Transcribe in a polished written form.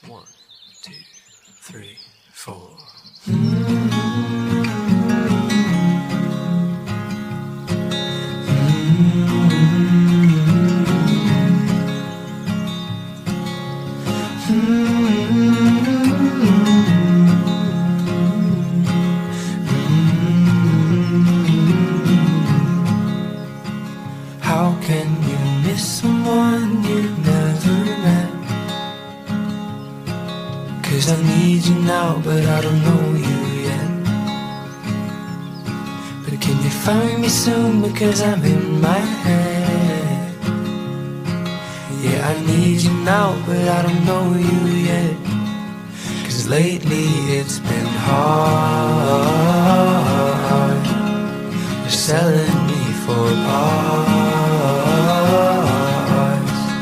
1, 2, 3, 4. How can you miss someone you've never met? 'Cause I need you now, but I don't know you yet. But can you find me soon, because I'm in my head. Yeah, I need you now, but I don't know you yet. 'Cause lately it's been hard. You're selling me for a part.